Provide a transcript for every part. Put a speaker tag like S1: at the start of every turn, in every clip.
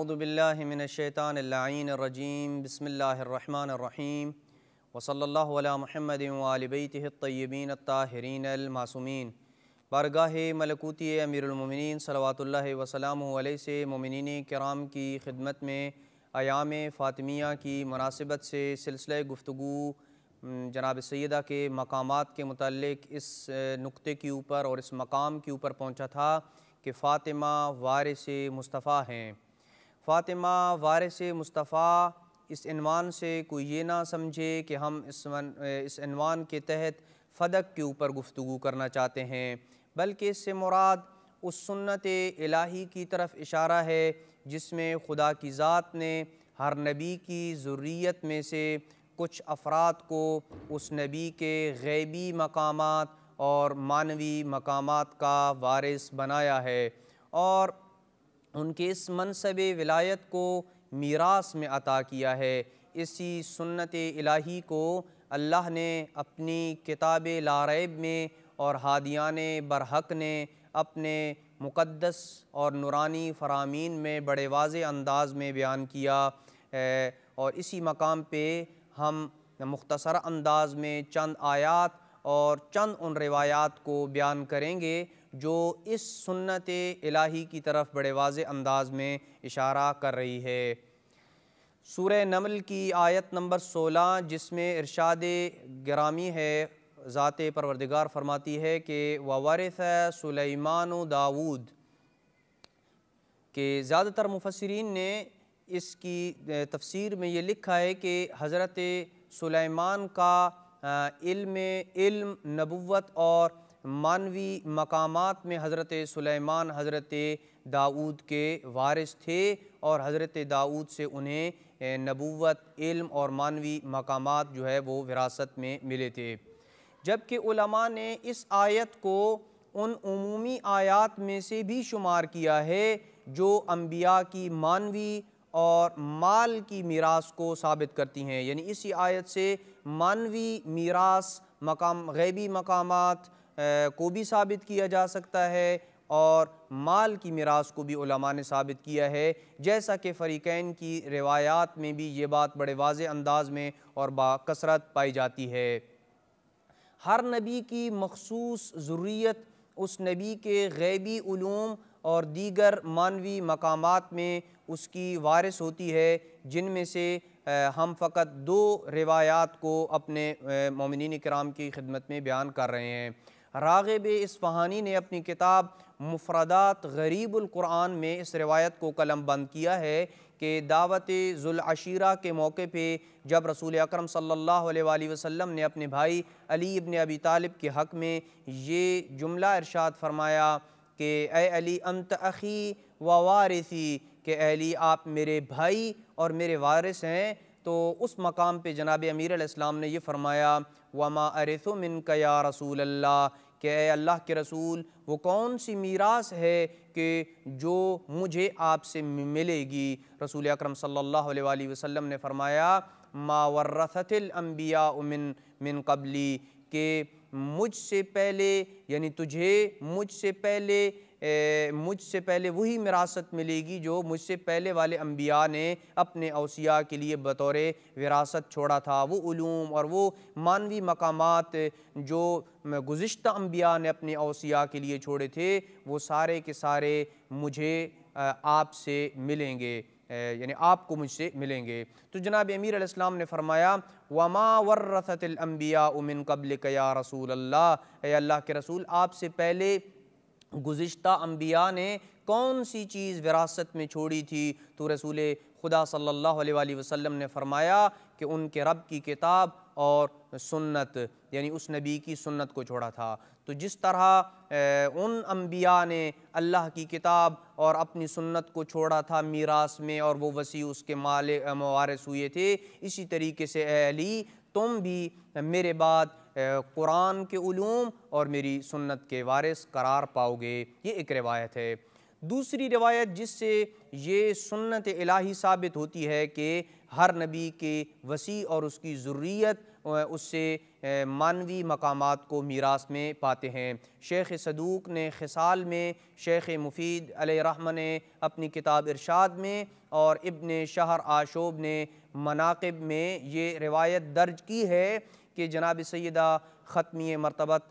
S1: اعوذ باللہ من الشیطان اللعین الرجیم بسم اللہ الرحمن الرحیم وصلی اللہ علی محمد وآل بیتہ الطیبین الطاہرین المعصومین۔ بارگاہ ملکوتی امیر المومنین صلوات اللہ وسلامہ علیہ سے مومنین کرام کی خدمت میں ایام فاطمیہ کی مناسبت سے سلسلہ گفتگو جناب سیدہ کے مقامات کے متعلق اس نقطے کے اوپر اور اس مقام کے اوپر پہنچا تھا کہ فاطمہ وارث مصطفیٰ ہیں۔ فاطمہ وارث مصطفیٰ اس عنوان سے کوئی یہ نہ سمجھے کہ ہم اس عنوان کے تحت فدق کے اوپر گفتگو کرنا چاہتے ہیں، بلکہ اس سے مراد اس سنت الہی کی طرف اشارہ ہے جس میں خدا کی ذات نے ہر نبی کی ذریت میں سے کچھ افراد کو اس نبی کے غیبی مقامات اور معنوی مقامات کا وارث بنایا ہے، اور ان کے اس منصب ولایت کو میراث میں عطا کیا ہے۔ اسی سنت الہی کو اللہ نے اپنی کتاب لا ریب میں اور ہادیان برحق نے اپنے مقدس اور نورانی فرامین میں بڑے واضح انداز میں بیان کیا، اور اسی مقام پہ ہم مختصر انداز میں چند آیات اور چند ان روایات کو بیان کریں گے جو اس سنت الہی کی طرف بڑے واضح انداز میں اشارہ کر رہی ہے۔ سورہ نمل کی آیت نمبر 16 جس میں ارشاد گرامی ہے، ذات پروردگار فرماتی ہے کہ وَوَرِثَ سُلَيْمَانُ داود، کہ زیادہ تر مفسرین نے اس کی تفسیر میں یہ لکھا ہے کہ حضرت سلیمان کا علم نبوت اور معنوی مقامات میں حضرت سلیمان حضرت داؤد کے وارث تھے، اور حضرت داؤد سے انہیں نبوت، علم اور معنوی مقامات جو ہے وہ وراثت میں ملے تھے۔ جبکہ علماء نے اس آیت کو ان عمومی آیات میں سے بھی شمار کیا ہے جو انبیاء کی معنوی اور مال کی میراث کو ثابت کرتی ہیں، یعنی اسی آیت سے معنوی میراث، غیبی مقامات کو بھی ثابت کیا جا سکتا ہے، اور مال کی میراث کو بھی علماء نے ثابت کیا ہے، جیسا کہ فریقین کی روایات میں بھی یہ بات بڑے واضح انداز میں اور باکثرت پائی جاتی ہے۔ ہر نبی کی مخصوص ذریت اس نبی کے غیبی علوم اور دیگر معنوی مقامات میں اس کی وارث ہوتی ہے، جن میں سے ہم فقط 2 روایات کو اپنے مومنین کرام کی خدمت میں بیان کر رہے ہیں۔ راغب اصفہانی نے اپنی کتاب مفردات غریب القرآن میں اس روایت کو قلم بند کیا ہے کہ دعوت ذوالعشیرہ کے موقع پہ جب رسول اکرم صلی اللہ علیہ وآلہ وسلم نے اپنے بھائی علی ابن ابی طالب کے حق میں یہ جملہ ارشاد فرمایا کہ اے علی انت اخی و وارثی، کہ اے علی آپ میرے بھائی اور میرے وارث ہیں، تو اس مقام پہ جناب امیر علیہ السلام نے یہ فرمایا وما ارث منک یا رسول اللہ، کہ اے اللہ کے رسول وہ کون سی میراث ہے کہ جو مجھے آپ سے ملے گی۔ رسول اکرم صلی اللہ علیہ وآلہ وسلم نے فرمایا ما ورثت الانبیاء من قبلی، کہ مجھ سے پہلے یعنی تجھے مجھ سے پہلے وہی وراثت ملے گی جو مجھ سے پہلے والے انبیاء نے اپنے اوصیاء کے لیے بطور وراثت چھوڑا تھا۔ وہ علوم اور وہ معنوی مقامات جو گزشتہ انبیاء نے اپنے اوصیاء کے لیے چھوڑے تھے، وہ سارے کے سارے مجھے آپ سے ملیں گے، یعنی آپ کو مجھ سے ملیں گے۔ تو جناب امیر علیہ السلام نے فرمایا وَمَا وَرَّثَتِ الْأَنْبِيَاءُ مِنْ قَبْلِكَ يَا رسول اللہ، اے اللہ کے رسول آپ سے پہلے گزشتہ انبیاء نے کون سی چیز وراثت میں چھوڑی تھی؟ تو رسول خدا صلی اللہ علیہ وآلہ وسلم نے فرمایا کہ ان کے رب کی کتاب اور سنت، یعنی اس نبی کی سنت کو چھوڑا تھا۔ تو جس طرح ان انبیاء نے اللہ کی کتاب اور اپنی سنت کو چھوڑا تھا میراث میں، اور وہ وسیع اس کے موارث ہوئے تھے، اسی طریقے سے اے علی تم بھی میرے بعد قرآن کے علوم اور میری سنت کے وارث قرار پاؤ گے۔ یہ ایک روایت ہے۔ دوسری روایت جس سے یہ سنت الہی ثابت ہوتی ہے کہ ہر نبی کے وسیع اور اس کی ذریت اس سے معنوی مقامات کو میراث میں پاتے ہیں۔ شیخ صدوق نے خصال میں، شیخ مفید علیہ رحمہ نے اپنی کتاب ارشاد میں، اور ابن شہر آشوب نے مناقب میں یہ روایت درج کی ہے کہ جناب سیدہ ختمی مرتبت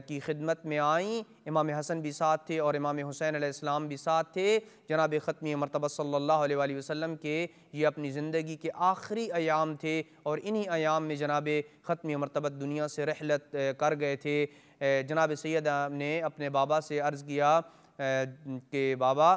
S1: کی خدمت میں آئیں، امام حسن بھی ساتھ تھے اور امام حسین علیہ السلام بھی ساتھ تھے۔ جناب ختمی مرتبت صلی اللہ علیہ وآلہ وسلم کے یہ اپنی زندگی کے آخری ایام تھے، اور انہی ایام میں جناب ختمی مرتبت دنیا سے رحلت کر گئے تھے۔ جناب سیدہ نے اپنے بابا سے عرض کیا کہ بابا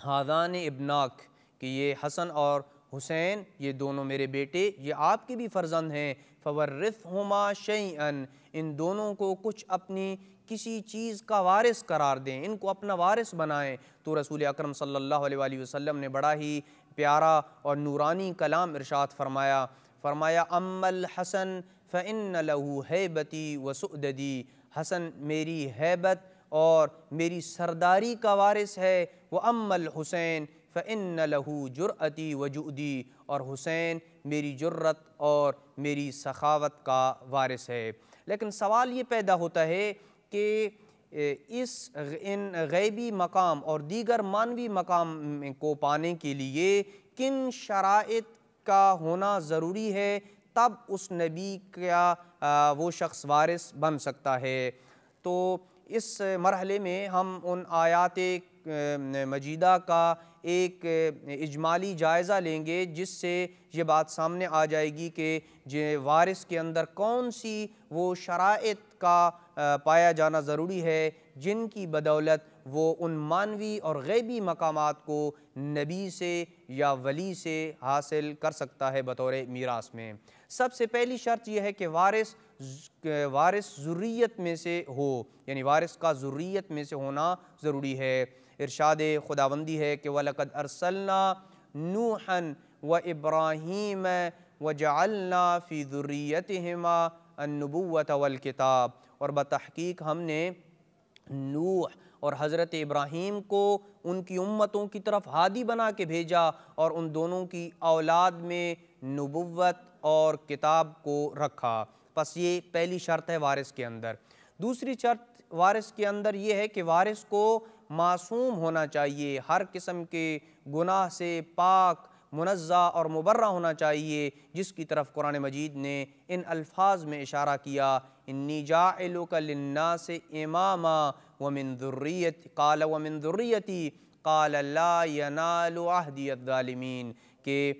S1: ہذان ابناک، کہ یہ حسن اور حسین یہ دونوں میرے بیٹے، یہ آپ کے بھی فرزند ہیں، فورثہما شیئا، ان دونوں کو کچھ اپنی کسی چیز کا وارث قرار دیں، ان کو اپنا وارث بنائیں۔ تو رسول اکرم صلی اللہ علیہ وآلہ وسلم نے بڑا ہی پیارا اور نورانی کلام ارشاد فرمایا اما الحسن فإن له ہیبتی وسؤددی، حسن میری ہیبت اور میری سرداری کا وارث ہے، وَأَمَّا الْحُسَيْنِ فَإِنَّ لَهُ جُرْأَتِي وَجُؤْدِي، اور حسین میری جرت اور میری سخاوت کا وارث ہے۔ لیکن سوال یہ پیدا ہوتا ہے کہ ان غیبی مقام اور دیگر معنوی مقام کو پانے کے لیے کن شرائط کا ہونا ضروری ہے، تب اس نبی کا وہ شخص وارث بن سکتا ہے؟ تو اس مرحلے میں ہم ان آیات مجیدہ کا ایک اجمالی جائزہ لیں گے، جس سے یہ بات سامنے آ جائے گی کہ وارث کے اندر کون سی وہ شرائط کا پایا جانا ضروری ہے جن کی بدولت وہ ان معنوی اور غیبی مقامات کو نبی سے یا ولی سے حاصل کر سکتا ہے بطور میراث میں۔ سب سے پہلی شرط یہ ہے کہ وارث ذریت میں سے ہو، یعنی وارث کا ذریت میں سے ہونا ضروری ہے۔ ارشاد خداوندی ہے کہ وَلَقَدْ أَرْسَلْنَا نُوحًا وَإِبْرَاهِيمَ وَجَعَلْنَا فِي ذُرِّيَّتِهِمَا النُّبُوَّةَ وَالْكِتَابَ، اور بتحقیق ہم نے نوح اور حضرت ابراہیم کو ان کی امتوں کی طرف ہادی بنا کے بھیجا، اور ان دونوں کی اولاد میں نبوت اور کتاب کو رکھا۔ پس یہ پہلی شرط ہے وارث کے اندر۔ دوسری شرط وارث کے اندر یہ ہے کہ وارث کو معصوم ہونا چاہیے، ہر قسم کے گناہ سے پاک، منزہ اور مبرہ ہونا چاہیے، جس کی طرف قرآن مجید نے ان الفاظ میں اشارہ کیا، انی جاعلک للناس اماما ومن ذریتی قال ومن ذریتی قال لا ینال عہدی الظالمین، کہ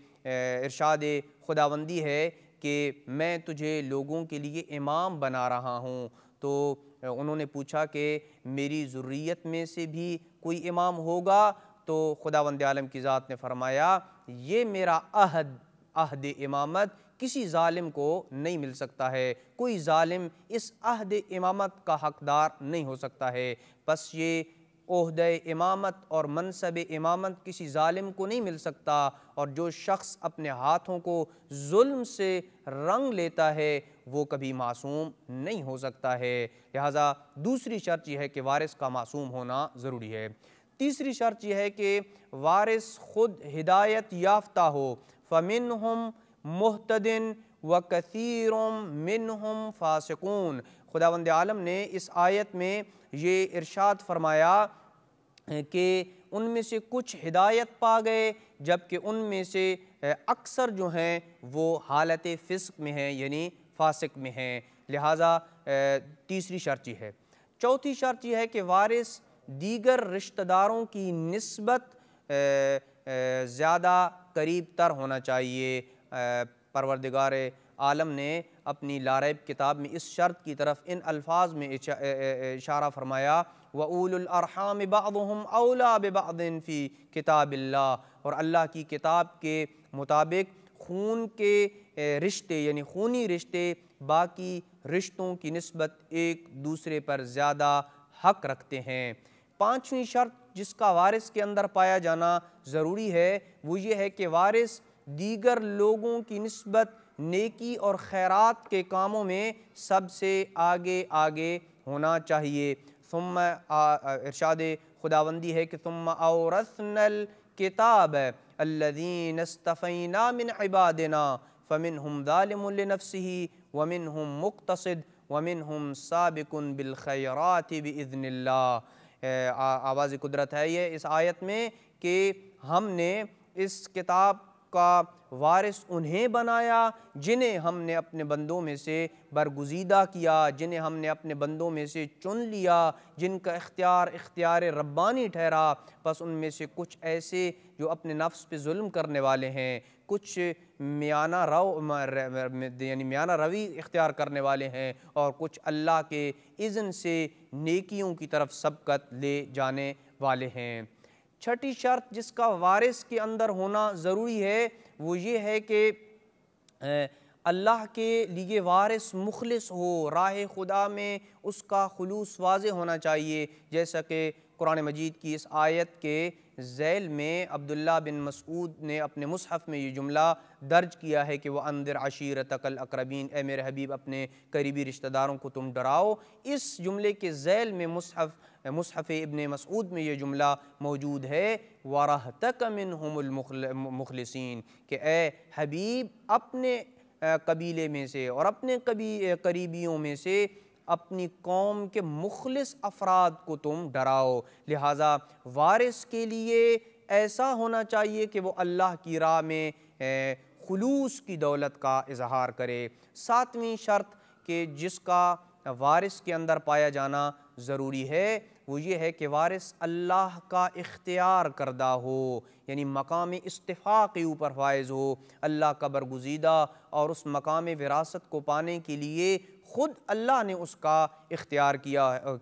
S1: ارشاد خداوندی ہے کہ میں تجھے لوگوں کے لیے امام بنا رہا ہوں۔ تو انہوں نے پوچھا کہ میری ذریت میں سے بھی کوئی امام ہوگا؟ تو خداوند عالم کی ذات نے فرمایا یہ میرا عہد امامت کسی ظالم کو نہیں مل سکتا ہے، کوئی ظالم اس عہد امامت کا حقدار نہیں ہو سکتا ہے۔ بس یہ عہدہ امامت اور منصب امامت کسی ظالم کو نہیں مل سکتا، اور جو شخص اپنے ہاتھوں کو ظلم سے رنگ لیتا ہے وہ کبھی معصوم نہیں ہو سکتا ہے۔ لہٰذا دوسری شرط یہ ہے کہ وارث کا معصوم ہونا ضروری ہے۔ تیسری شرط یہ ہے کہ وارث خود ہدایت یافتہ ہو، فَمِنْهُمْ مُهْتَدٍ وَكَثِيرٌ مِّنْهُمْ فَاسِقُونَ۔ خداوند عالم نے اس آیت میں یہ ارشاد فرمایا کہ ان میں سے کچھ ہدایت پا گئے، جبکہ ان میں سے اکثر جو ہیں وہ حالت فسق میں ہیں، یعنی فاسق میں ہیں۔ لہٰذا تیسری شرط یہ ہے۔ چوتھی شرط یہ ہے کہ وارث دیگر رشتہ داروں کی نسبت زیادہ قریب تر ہونا چاہیے۔ پروردگار عالم نے اپنی لاریب کتاب میں اس شرط کی طرف ان الفاظ میں اشارہ فرمایا وَأُولُو الْأَرْحَامِ بَعْضُهُمْ أَوْلَى بِبَعْضٍ فِي كِتَابِ اللَّهِ، اور اللہ کی کتاب کے مطابق خون کے رشتے یعنی خونی رشتے باقی رشتوں کی نسبت ایک دوسرے پر زیادہ حق رکھتے ہیں۔ پانچویں شرط جس کا وارث کے اندر پایا جانا ضروری ہے وہ یہ ہے کہ وارث دیگر لوگوں کی نسبت نیکی اور خیرات کے کاموں میں سب سے آگے ہونا چاہیے۔ ثم ارشاد خداوندی ہے کہ ثم اورثنا الکتاب الذین اصطفینا من عبادنا فمنہم ظالم لنفسہ ومنہم مقتصد ومنہم سابق بالخیرات بإذن اللہ۔ آواز قدرت ہے یہ اس آیت میں کہ ہم نے اس کتاب کا وارث انہیں بنایا جنہیں ہم نے اپنے بندوں میں سے برگزیدہ کیا، جنہیں ہم نے اپنے بندوں میں سے چن لیا، جن کا اختیار ربانی ٹھہرا۔ بس ان میں سے کچھ ایسے جو اپنے نفس پہ ظلم کرنے والے ہیں، کچھ میانہ روی اختیار کرنے والے ہیں، اور کچھ اللہ کے اذن سے نیکیوں کی طرف سبقت لے جانے والے ہیں۔ چھٹی شرط جس کا وارث کے اندر ہونا ضروری ہے وہ یہ ہے کہ اللہ کے لیے وارث مخلص ہو، راہ خدا میں اس کا خلوص واضح ہونا چاہیے، جیسا کہ قرآن مجید کی اس آیت کے ذیل میں عبداللہ بن مسعود نے اپنے مصحف میں یہ جملہ درج کیا ہے کہ وَأَنذِرْ عَشِيرَتَكَ الْأَقْرَبِينَ، اے میرے حبیب اپنے قریبی رشتہ داروں کو تم ڈراؤ۔ اس جملے کے ذیل میں مصحف ابن مسعود میں یہ جملہ موجود ہے وَرَحْتَكَ مِنْهُمُ الْمُخْلِصِينَ، کہ اے حبیب اپنے قبیلے میں سے اور اپنے قریبیوں میں سے اپنی قوم کے مخلص افراد کو تم ڈراؤ۔ لہٰذا وارث کے لیے ایسا ہونا چاہیے کہ وہ اللہ کی راہ میں خلوص کی دولت کا اظہار کرے۔ ساتویں شرط کہ جس کا وارث کے اندر پایا جانا ضروری ہے وہ یہ ہے کہ وارث اللہ کا اختیار کردہ ہو، یعنی مقام اصطفاء کے اوپر فائز ہو، اللہ کا برگزیدہ، اور اس مقام وراثت کو پانے کے لیے خود اللہ نے اس کا اختیار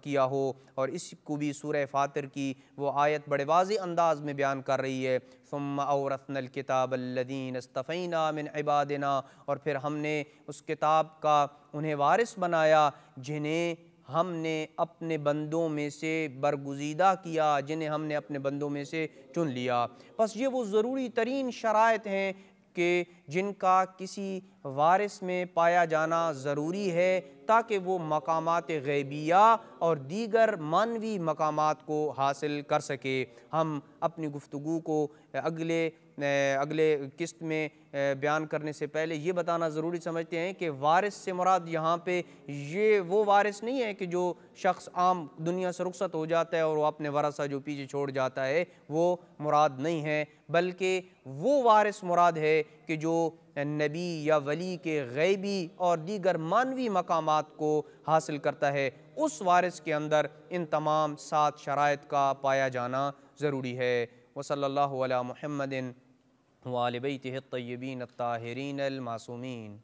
S1: کیا ہو۔ اور اس کو بھی سورہ فاطر کی وہ آیت بڑے واضح انداز میں بیان کر رہی ہے ثم اورثنا الکتاب الذین اصطفینا من عبادنا، اور پھر ہم نے اس کتاب کا انہیں وارث بنایا جنہیں ہم نے اپنے بندوں میں سے برگزیدہ کیا، جنہیں ہم نے اپنے بندوں میں سے چن لیا۔ بس یہ وہ ضروری ترین شرائط ہیں کہ جن کا کسی وارث میں پایا جانا ضروری ہے تاکہ وہ مقامات غیبیہ اور دیگر معنوی مقامات کو حاصل کر سکے۔ ہم اپنی گفتگو کو اگلے قسط میں بیان کرنے سے پہلے یہ بتانا ضروری سمجھتے ہیں کہ وارث سے مراد یہاں پہ یہ وہ وارث نہیں ہے کہ جو شخص عام دنیا سے رخصت ہو جاتا ہے اور وہ اپنے ورثہ جو پیچھے چھوڑ جاتا ہے وہ مراد نہیں ہے، بلکہ وہ وارث مراد ہے کہ جو نبی یا ولی کے غیبی اور دیگر معنوی مقامات کو حاصل کرتا ہے۔ اس وارث کے اندر ان تمام 7 شرائط کا پایا جانا ضروری ہے۔ وصلی اللہ علی محمد وآل بیتہ الطیبین الطاہرین المعصومین۔